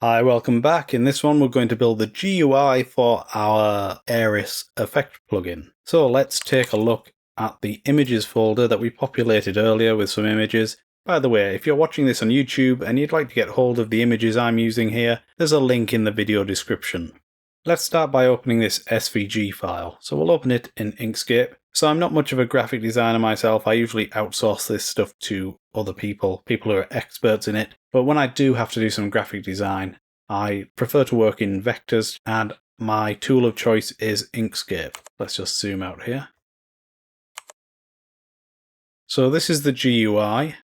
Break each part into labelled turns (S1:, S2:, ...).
S1: Hi, welcome back. In this one we're going to build the GUI for our Aeris effect plugin. So let's take a look at the images folder that we populated earlier with some images. By the way, if you're watching this on YouTube and you'd like to get hold of the images I'm using here, there's a link in the video description. Let's start by opening this SVG file. So we'll open it in Inkscape. So I'm not much of a graphic designer myself. I usually outsource this stuff to other people who are experts in it. But when I do have to do some graphic design, I prefer to work in vectors, and my tool of choice is Inkscape. Let's just zoom out here. So this is the GUI.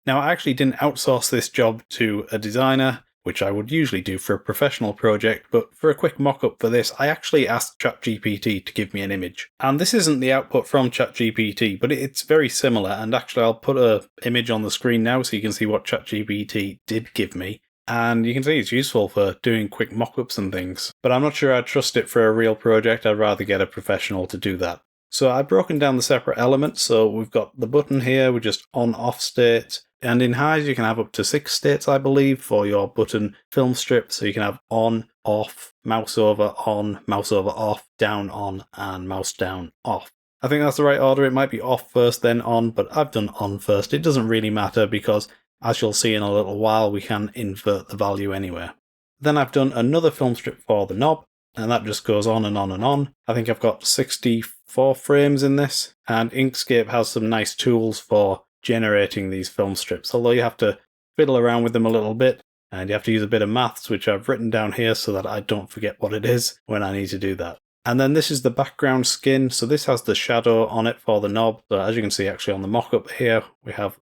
S1: Now, I actually didn't outsource this job to a designer, which I would usually do for a professional project, but for a quick mock-up for this, I actually asked ChatGPT to give me an image. And this isn't the output from ChatGPT, but it's very similar, and actually I'll put an image on the screen now so you can see what ChatGPT did give me. And you can see it's useful for doing quick mock-ups and things, but I'm not sure I'd trust it for a real project. I'd rather get a professional to do that. So I've broken down the separate elements, so we've got the button here with just on-off state. And in HISE, you can have up to 6 states, I believe, for your button Filmstrips. So you can have on, off, mouse over, off, down, on, and mouse down, off. I think that's the right order. It might be off first, then on, but I've done on first. It doesn't really matter because, as you'll see in a little while, we can invert the value anywhere. Then I've done another Filmstrip for the knob, and that just goes on and on and on. I think I've got 64 frames in this, and Inkscape has some nice tools for generating these film strips, although you have to fiddle around with them a little bit and you have to use a bit of maths, which I've written down here so that I don't forget what it is when I need to do that. And then this is the background skin, so this has the shadow on it for the knob. So as you can see actually on the mock-up here, we have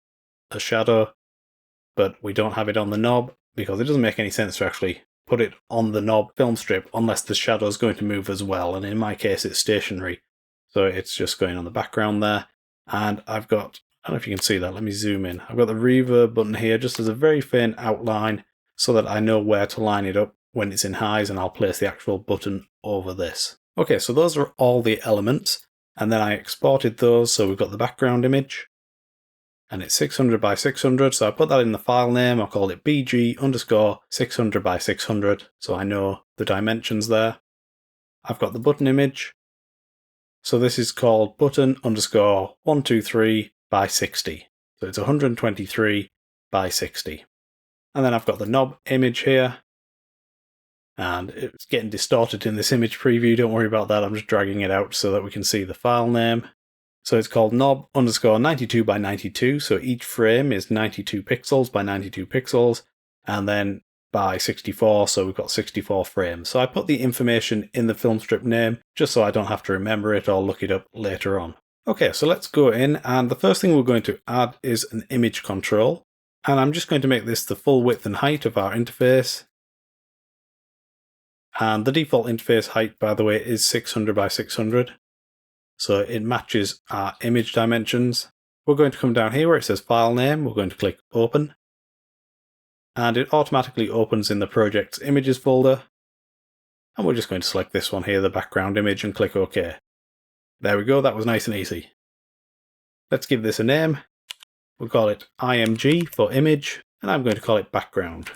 S1: a shadow, but we don't have it on the knob because it doesn't make any sense to actually put it on the knob film strip unless the shadow is going to move as well, and in my case it's stationary, so it's just going on the background there. And I've got, I don't know if you can see that, let me zoom in. I've got the reverb button here just as a very faint outline so that I know where to line it up when it's in HISE, and I'll place the actual button over this. Okay, so those are all the elements, and then I exported those, so we've got the background image, and it's 600 by 600, so I put that in the file name. I'll call it bg_600 by 600, so I know the dimensions there. I've got the button image, so this is called button_123 by 60. So it's 123 by 60. And then I've got the knob image here. And it's getting distorted in this image preview. Don't worry about that. I'm just dragging it out so that we can see the file name. So it's called knob_92 by 92. So each frame is 92 pixels by 92 pixels. And then by 64, so we've got 64 frames. So I put the information in the film strip name just so I don't have to remember it or look it up later on. Okay, so let's go in, and the first thing we're going to add is an image control. And I'm just going to make this the full width and height of our interface. And the default interface height, by the way, is 600 by 600. So it matches our image dimensions. We're going to come down here where it says file name. We're going to click open. And it automatically opens in the project's images folder. And we're just going to select this one here, the background image, and click OK. There we go, that was nice and easy. Let's give this a name. We'll call it IMG for image, and I'm going to call it background.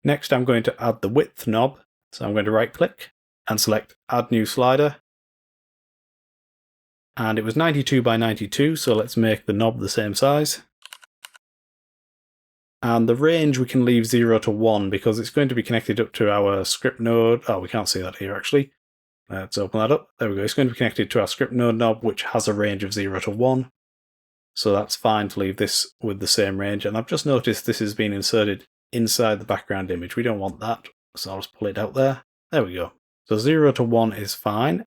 S1: Next, I'm going to add the width knob. So I'm going to right click and select add new slider. And it was 92 by 92, so let's make the knob the same size. And the range we can leave 0 to 1 because it's going to be connected up to our script node. Oh, we can't see that here actually. Let's open that up. There we go. It's going to be connected to our script node knob, which has a range of 0 to 1. So that's fine to leave this with the same range. And I've just noticed this has been inserted inside the background image. We don't want that, so I'll just pull it out there. There we go. So 0 to 1 is fine.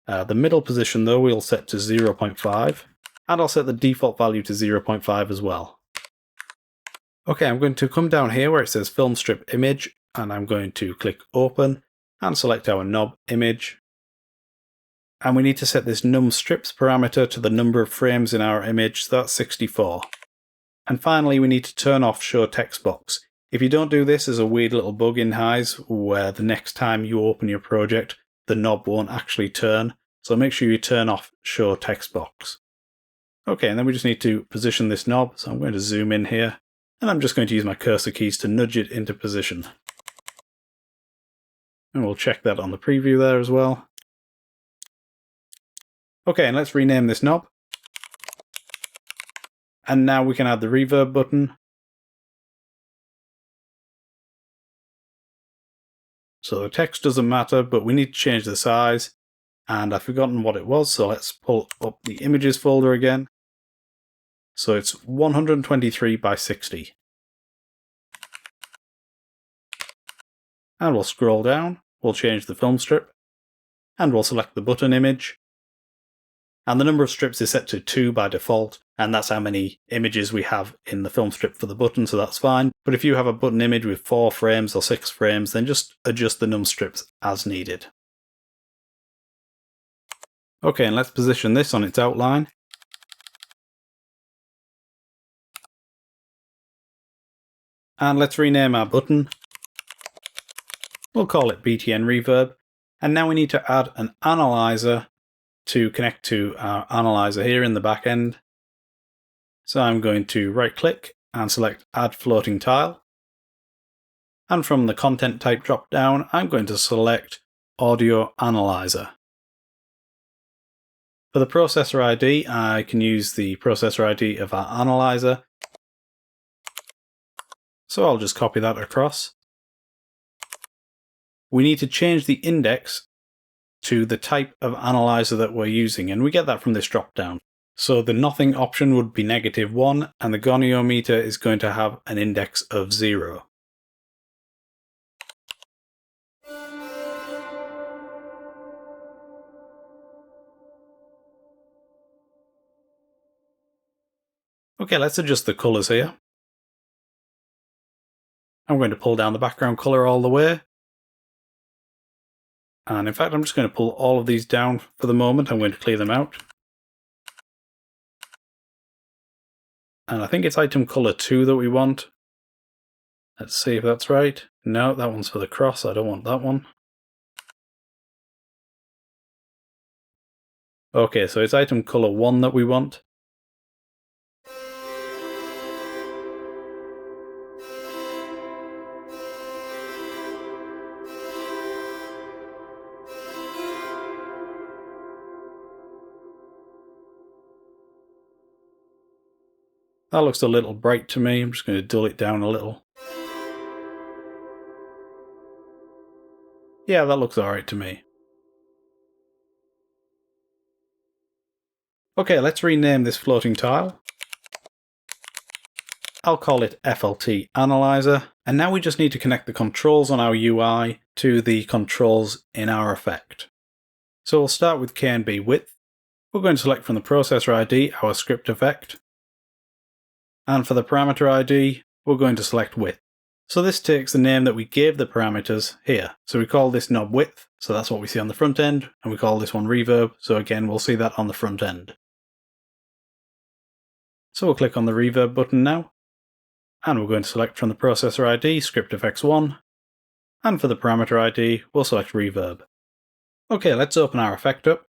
S1: The middle position, though, we'll set to 0.5. And I'll set the default value to 0.5 as well. Okay, I'm going to come down here where it says film strip image, and I'm going to click open and select our knob image. And we need to set this num strips parameter to the number of frames in our image, so that's 64. And finally, we need to turn off show text box. If you don't do this, there's a weird little bug in HISE where the next time you open your project, the knob won't actually turn. So make sure you turn off show text box. Okay, and then we just need to position this knob. So I'm going to zoom in here. And I'm just going to use my cursor keys to nudge it into position. And we'll check that on the preview there as well. Okay, and let's rename this knob. And now we can add the reverb button. So the text doesn't matter, but we need to change the size. And I've forgotten what it was, so let's pull up the images folder again. So it's 123 by 60. And we'll scroll down, we'll change the film strip, and we'll select the button image. And the number of strips is set to 2 by default, and that's how many images we have in the film strip for the button, so that's fine. But if you have a button image with 4 frames or 6 frames, then just adjust the num strips as needed. Okay, and let's position this on its outline. And let's rename our button. We'll call it BTN Reverb. And now we need to add an analyzer to connect to our analyzer here in the back end. So I'm going to right click and select Add Floating Tile. And from the content type drop down, I'm going to select Audio Analyzer. For the processor ID, I can use the processor ID of our analyzer. So I'll just copy that across. We need to change the index to the type of analyzer that we're using, and we get that from this drop down. So the nothing option would be -1, and the goniometer is going to have an index of 0. Okay, let's adjust the colours here. I'm going to pull down the background colour all the way. And in fact, I'm just going to pull all of these down for the moment. I'm going to clear them out. And I think it's item color 2 that we want. Let's see if that's right. No, that one's for the cross. I don't want that one. Okay, so it's item color 1 that we want. That looks a little bright to me. I'm just going to dull it down a little. Yeah, that looks alright to me. Okay, let's rename this floating tile. I'll call it FLT Analyzer. And now we just need to connect the controls on our UI to the controls in our effect. So we'll start with KNB width. We're going to select from the processor ID our script effect. And for the parameter ID, we're going to select width. So this takes the name that we gave the parameters here. So we call this knob width, so that's what we see on the front end, and we call this one reverb, so again we'll see that on the front end. So we'll click on the reverb button now, and we're going to select from the processor ID script effects1, and for the parameter ID we'll select reverb. Okay, let's open our effect up,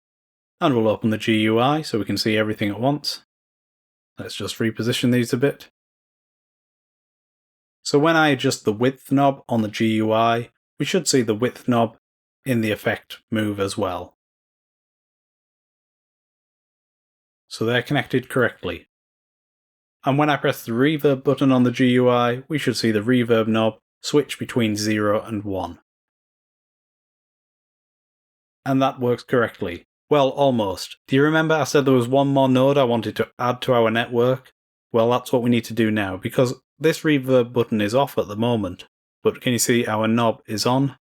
S1: and we'll open the GUI so we can see everything at once. Let's just reposition these a bit. So when I adjust the width knob on the GUI, we should see the width knob in the effect move as well. So they're connected correctly. And when I press the reverb button on the GUI, we should see the reverb knob switch between 0 and 1. And that works correctly. Well, almost. Do you remember I said there was one more node I wanted to add to our network? Well, that's what we need to do now, because this reverb button is off at the moment. But can you see our knob is on?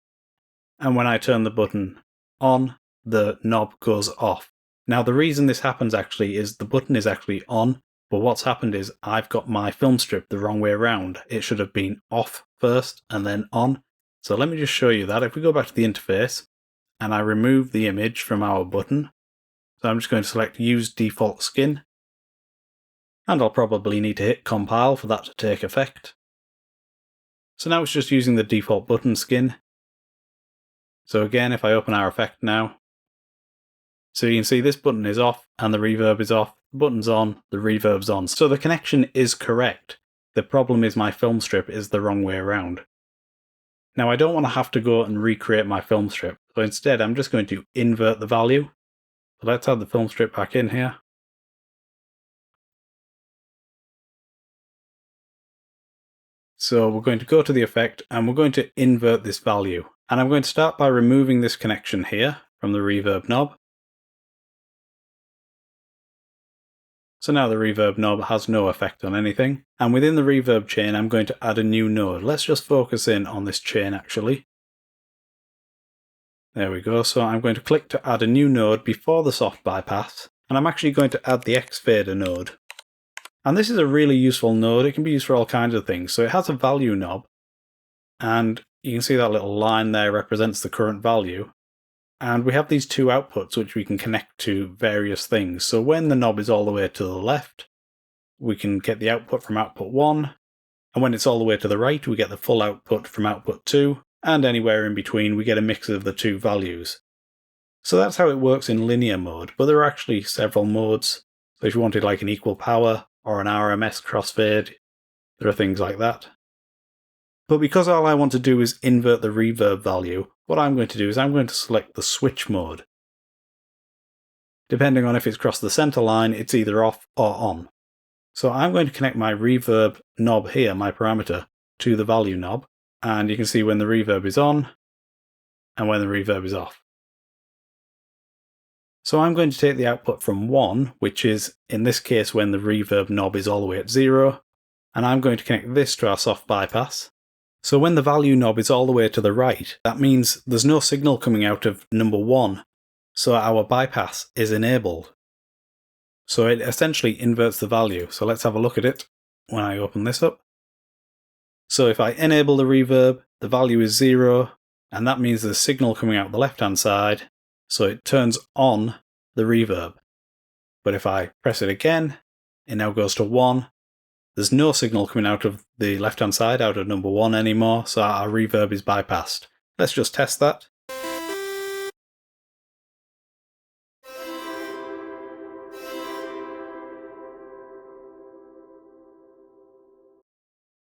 S1: And when I turn the button on, the knob goes off. Now the reason this happens actually is the button is actually on, but what's happened is I've got my film strip the wrong way around. It should have been off first and then on. So let me just show you that. If we go back to the interface, and I remove the image from our button. So I'm just going to select Use Default Skin. And I'll probably need to hit Compile for that to take effect. So now it's just using the default button skin. So again, if I open our effect now, so you can see this button is off and the reverb is off, the button's on, the reverb's on. So the connection is correct. The problem is my film strip is the wrong way around. Now I don't want to have to go and recreate my film strip, so instead I'm just going to invert the value. So let's add the film strip back in here. So we're going to go to the effect and we're going to invert this value. And I'm going to start by removing this connection here from the reverb knob. So now the reverb knob has no effect on anything. And within the reverb chain, I'm going to add a new node. Let's just focus in on this chain actually. There we go. So I'm going to click to add a new node before the soft bypass. And I'm actually going to add the X fader node. And this is a really useful node. It can be used for all kinds of things. So it has a value knob. And you can see that little line there represents the current value. And we have these two outputs which we can connect to various things. So when the knob is all the way to the left, we can get the output from output 1. And when it's all the way to the right, we get the full output from output 2. And anywhere in between, we get a mix of the two values. So that's how it works in linear mode. But there are actually several modes. So if you wanted like an equal power or an RMS crossfade, there are things like that. But because all I want to do is invert the reverb value, what I'm going to do is I'm going to select the switch mode. Depending on if it's crossed the center line, it's either off or on. So I'm going to connect my reverb knob here, my parameter, to the value knob. And you can see when the reverb is on and when the reverb is off. So I'm going to take the output from 1, which is in this case when the reverb knob is all the way at 0, and I'm going to connect this to our soft bypass. So when the value knob is all the way to the right, that means there's no signal coming out of number 1, so our bypass is enabled. So it essentially inverts the value. So let's have a look at it when I open this up. So if I enable the reverb, the value is 0, and that means there's signal coming out the left-hand side, so it turns on the reverb. But if I press it again, it now goes to 1. There's no signal coming out of the left-hand side, out of number 1 anymore, so our reverb is bypassed. Let's just test that.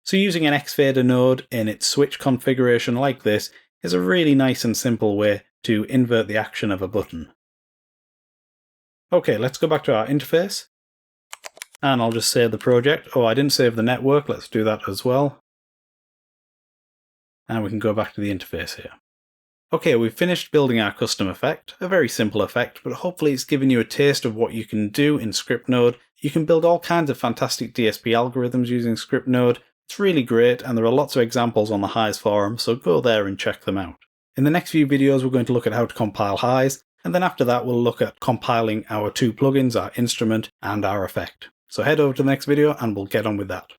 S1: So using an X fader node in its switch configuration like this is a really nice and simple way to invert the action of a button. Okay, let's go back to our interface. And I'll just save the project. Oh, I didn't save the network. Let's do that as well. And we can go back to the interface here. Okay, we've finished building our custom effect. A very simple effect, but hopefully it's given you a taste of what you can do in ScriptNode. You can build all kinds of fantastic DSP algorithms using ScriptNode. It's really great, and there are lots of examples on the HISE forum, so go there and check them out. In the next few videos, we're going to look at how to compile HISE, and then after that, we'll look at compiling our two plugins, our instrument and our effect. So head over to the next video and we'll get on with that.